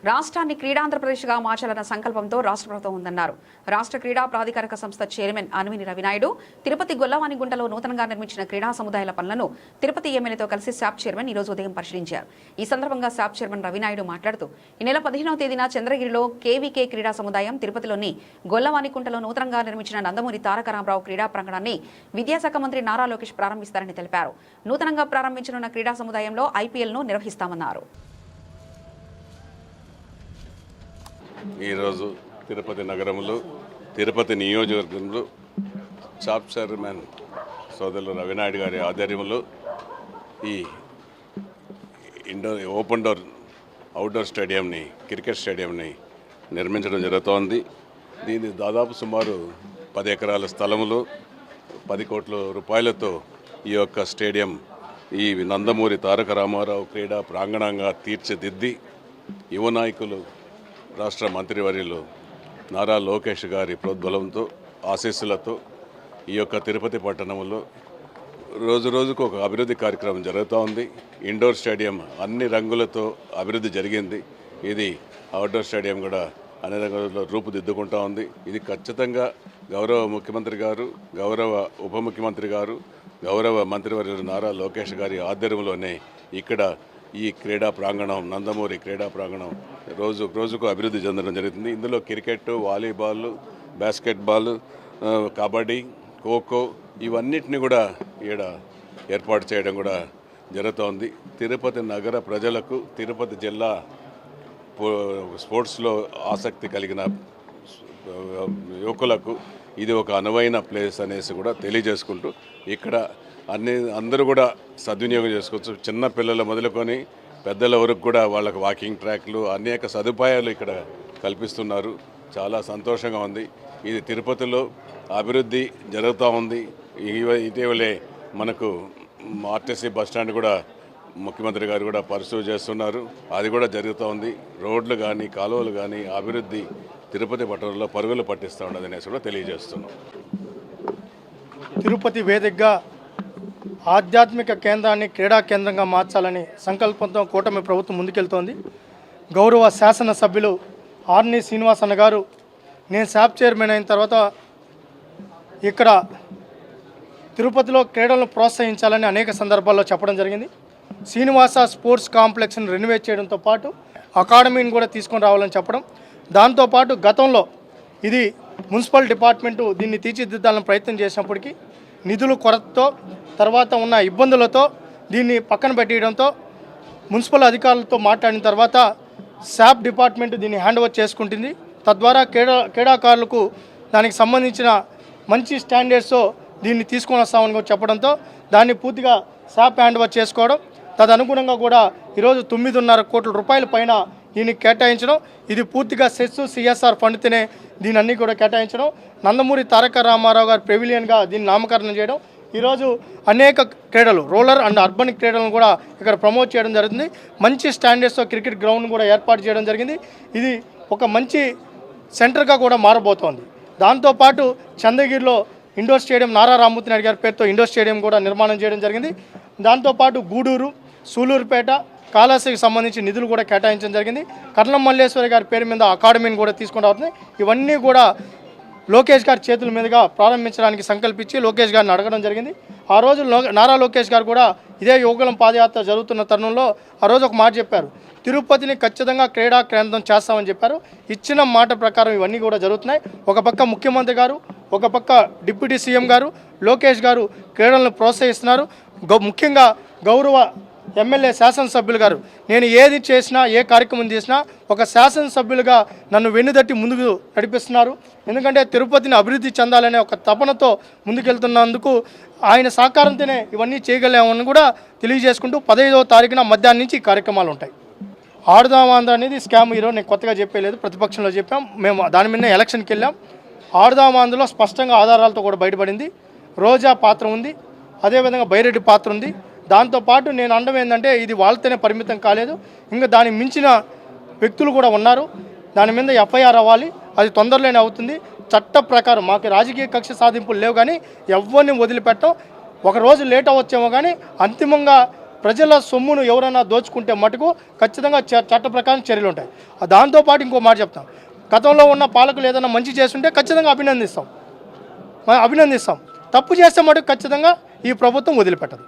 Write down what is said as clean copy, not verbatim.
రాష్ట్రాన్ని క్రీడాంధ్రప్రదేశ్గా మార్చాలన్న సంకల్పంతో రాష్ట్ర ప్రభుత్వం ఉందన్నారు. రాష్ట్ర క్రీడా ప్రాధికారక సంస్థ చైర్మన్ అనిమిని రవినాయుడు తిరుపతి గొల్లవానిగుంటలో నూతనంగా నిర్మించిన క్రీడా సముదాయాల పనులను తిరుపతి ఎమ్మెల్యేతో కలిసి శాప్ చైర్మన్ ఈ రోజు ఉదయం పరిశీలించారు. ఈ సందర్భంగా శాప్ చైర్మన్ రవినాయుడు మాట్లాడుతూ ఈ నెల 15వ తేదీన చంద్రగిరిలో కేవీకే క్రీడా సముదాయం, తిరుపతిలోని గొల్లవానిగుంటలో నూతనంగా నిర్మించిన నందమూరి తారక రామారావు క్రీడా ప్రాంగణాన్ని విద్యాశాఖ మంత్రి నారా లోకేష్ ప్రారంభిస్తారని తెలిపారు. నూతనంగా ప్రారంభించనున్న క్రీడా సముదాయంలో ఐపీఎల్ను నిర్వహిస్తామన్నారు. ఈరోజు తిరుపతి నగరంలో తిరుపతి నియోజకవర్గంలో శాప్ చైర్మన్ సోదరులు రవినాయుడు గారి ఆధ్వర్యంలో ఈ ఓపెన్ డోర్ అవుట్డోర్ స్టేడియంని, క్రికెట్ స్టేడియంని నిర్మించడం జరుగుతోంది. దీని దాదాపు సుమారు 10 ఎకరాల స్థలంలో 10 కోట్ల రూపాయలతో ఈ యొక్క స్టేడియం ఈ నందమూరి తారక రామారావు క్రీడా ప్రాంగణంగా తీర్చిదిద్ది యువ నాయకులు రాష్ట్ర మంత్రివర్యులు నారా లోకేష్ గారి ప్రోద్బలంతో, ఆశీస్సులతో ఈ యొక్క తిరుపతి పట్టణంలో రోజు రోజుకు ఒక అభివృద్ధి కార్యక్రమం జరుగుతూ ఉంది. ఇండోర్ స్టేడియం అన్ని రంగులతో అభివృద్ధి జరిగింది. ఇది అవుట్డోర్ స్టేడియం కూడా అన్ని రంగులలో రూపుదిద్దుకుంటూ ఉంది. ఇది ఖచ్చితంగా గౌరవ ముఖ్యమంత్రి గారు, గౌరవ ఉప ముఖ్యమంత్రి గారు, గౌరవ మంత్రివర్యులు నారా లోకేష్ గారి ఆధ్వర్యంలోనే ఇక్కడ ఈ క్రీడా ప్రాంగణం, నందమూరి క్రీడా ప్రాంగణం రోజుకు అభివృద్ధి చెందడం జరుగుతుంది. ఇందులో cricket, volleyball, basketball, kabaddi, kho kho ఇవన్నిటిని కూడా ఈడ ఏర్పాటు చేయడం కూడా జరుగుతోంది. తిరుపతి నగర ప్రజలకు, తిరుపతి జిల్లా స్పోర్ట్స్లో ఆసక్తి కలిగిన యువకులకు ఇది ఒక అనువైన ప్లేస్ అనేసి కూడా తెలియజేసుకుంటూ ఇక్కడ అందరూ కూడా సద్వినియోగం చేసుకోవచ్చు. చిన్న పిల్లల మొదలుకొని పెద్దల వరకు కూడా వాళ్ళకు వాకింగ్ ట్రాక్లు, అనేక సదుపాయాలు ఇక్కడ కల్పిస్తున్నారు. చాలా సంతోషంగా ఉంది. ఇది తిరుపతిలో అభివృద్ధి జరుగుతూ ఉంది. ఇటీవలే మనకు ఆర్టీసీ బస్టాండ్ కూడా ముఖ్యమంత్రి గారు కూడా పరిశీలన చేస్తున్నారు. అది కూడా జరుగుతూ ఉంది. రోడ్లు కానీ, కాలువలు కానీ అభివృద్ధి తిరుపతి పట్టణంలో పరుగులు పట్టిస్తూ ఉన్నది అనేసి కూడా తెలియజేస్తున్నాం. తిరుపతి వేదికగా ఆధ్యాత్మిక కేంద్రాన్ని క్రీడా కేంద్రంగా మార్చాలని సంకల్పంతో కూటమి ప్రభుత్వం ముందుకెళ్తోంది. గౌరవ శాసనసభ్యులు ఆర్ని శ్రీనివాస్ అన్న గారు నేను శాప్ చైర్మన్ అయిన తర్వాత ఇక్కడ తిరుపతిలో క్రీడలను ప్రోత్సహించాలని అనేక సందర్భాల్లో చెప్పడం జరిగింది. శ్రీనివాస స్పోర్ట్స్ కాంప్లెక్స్ని రెనోవేట్ చేయడంతో పాటు అకాడమీని కూడా తీసుకొని రావాలని చెప్పడం, దాంతోపాటు గతంలో ఇది మున్సిపల్ డిపార్ట్మెంటు దీన్ని తీర్చిదిద్దాలని ప్రయత్నం చేసినప్పటికీ నిధుల కొరతతో, తర్వాత ఉన్న ఇబ్బందులతో దీన్ని పక్కన పెట్టడంతో మున్సిపల్ అధికారులతో మాట్లాడిన తర్వాత శాప్ డిపార్ట్మెంట్ దీన్ని హ్యాండ్ ఓవర్ చేసుకుంటుంది. తద్వారా క్రీడాకారులకు దానికి సంబంధించిన మంచి స్టాండర్డ్స్తో దీన్ని తీసుకొని వస్తామని చెప్పడంతో దాన్ని పూర్తిగా శాప్ హ్యాండ్ ఓవర్ చేసుకోవడం, తదనుగుణంగా కూడా ఈరోజు 9.5 కోట్ల రూపాయల పైన దీన్ని కేటాయించడం, ఇది పూర్తిగా సెస్ సిఎస్ఆర్ ఫండ్తోనే దీన్ని అన్నీ కూడా కేటాయించడం, నందమూరి తారక రామారావు గారి పెవిలియన్గా దీన్ని నామకరణం చేయడం, ఈరోజు అనేక క్రీడలు, రూరల్ అండ్ అర్బన్ క్రీడలను కూడా ఇక్కడ ప్రమోట్ చేయడం జరుగుతుంది. మంచి స్టాండర్డ్స్తో క్రికెట్ గ్రౌండ్ కూడా ఏర్పాటు చేయడం జరిగింది. ఇది ఒక మంచి సెంటర్గా కూడా మారబోతోంది. దాంతోపాటు చంద్రగిరిలో ఇండోర్ స్టేడియం, నారా రామ్మూర్తి నాయుడు గారి పేరుతో ఇండోర్ స్టేడియం కూడా నిర్మాణం చేయడం జరిగింది. దాంతోపాటు గూడూరు, సూలూరుపేట, కాళహస్తికి సంబంధించి నిధులు కూడా కేటాయించడం జరిగింది. కర్ణం మల్లేశ్వరి గారి పేరు మీద అకాడమీని కూడా తీసుకొని రావుతుంది. ఇవన్నీ కూడా లోకేష్ గారి చేతుల మీదుగా ప్రారంభించడానికి సంకల్పించి లోకేష్ గారిని అడగడం జరిగింది. ఆ రోజు నారా లోకేష్ గారు కూడా ఇదే యువకులం పాదయాత్ర జరుగుతున్న తరుణంలో ఆ రోజు ఒక మాట చెప్పారు, తిరుపతిని ఖచ్చితంగా క్రీడా కేంద్రం చేస్తామని చెప్పారు. ఇచ్చిన మాట ప్రకారం ఇవన్నీ కూడా జరుగుతున్నాయి. ఒక పక్క ముఖ్యమంత్రి గారు, ఒక పక్క డిప్యూటీ సీఎం గారు, లోకేష్ గారు క్రీడలను ప్రోత్సహిస్తున్నారు. ముఖ్యంగా గౌరవ ఎమ్మెల్యే శాసనసభ్యులు గారు నేను ఏది చేసినా, ఏ కార్యక్రమం చేసినా ఒక శాసనసభ్యులుగా నన్ను వెన్నుదట్టి ముందుకు నడిపిస్తున్నారు. ఎందుకంటే తిరుపతిని అభివృద్ధి చెందాలనే ఒక తపనతో ముందుకెళ్తున్నందుకు ఆయన సహకారంతోనే ఇవన్నీ చేయగలేమని కూడా తెలియజేసుకుంటూ 15వ తారీఖున మధ్యాహ్నం నుంచి ఈ కార్యక్రమాలు ఉంటాయి. ఆడుదామాంధ్ర అనేది స్కామ్ ఈరోజు నేను కొత్తగా చెప్పలేదు, ప్రతిపక్షంలో చెప్పాం. మేము దాని మీద ఎలక్షన్కి వెళ్ళాం. ఆడుదామాంధ్రలో స్పష్టంగా ఆధారాలతో కూడా బయటపడింది. రోజా పాత్ర ఉంది, అదేవిధంగా బైరెడ్డి పాత్ర ఉంది. దాంతోపాటు నేను అనడం ఏంటంటే ఇది వాళ్ళతోనే పరిమితం కాలేదు, ఇంకా దానికి మించిన వ్యక్తులు కూడా ఉన్నారు. దాని మీద ఎఫ్ఐఆర్ అవ్వాలి, అది తొందరలోనే అవుతుంది. చట్ట ప్రకారం మాకు రాజకీయ కక్ష సాధింపులు లేవు, కానీ ఎవరిని వదిలిపెట్టం. ఒక రోజు లేట్ అవ్వచ్చేమో కానీ అంతిమంగా ప్రజల సొమ్మును ఎవరైనా దోచుకుంటే మటుకు ఖచ్చితంగా చట్ట ప్రకారం చర్యలు ఉంటాయి. దాంతోపాటు ఇంకో మాట చెప్తాం, గతంలో ఉన్న పాలకులు ఏదైనా మంచి చేస్తుంటే ఖచ్చితంగా అభినందిస్తాం. తప్పు చేస్తే మటుకు ఖచ్చితంగా ఈ ప్రభుత్వం వదిలిపెట్టదు.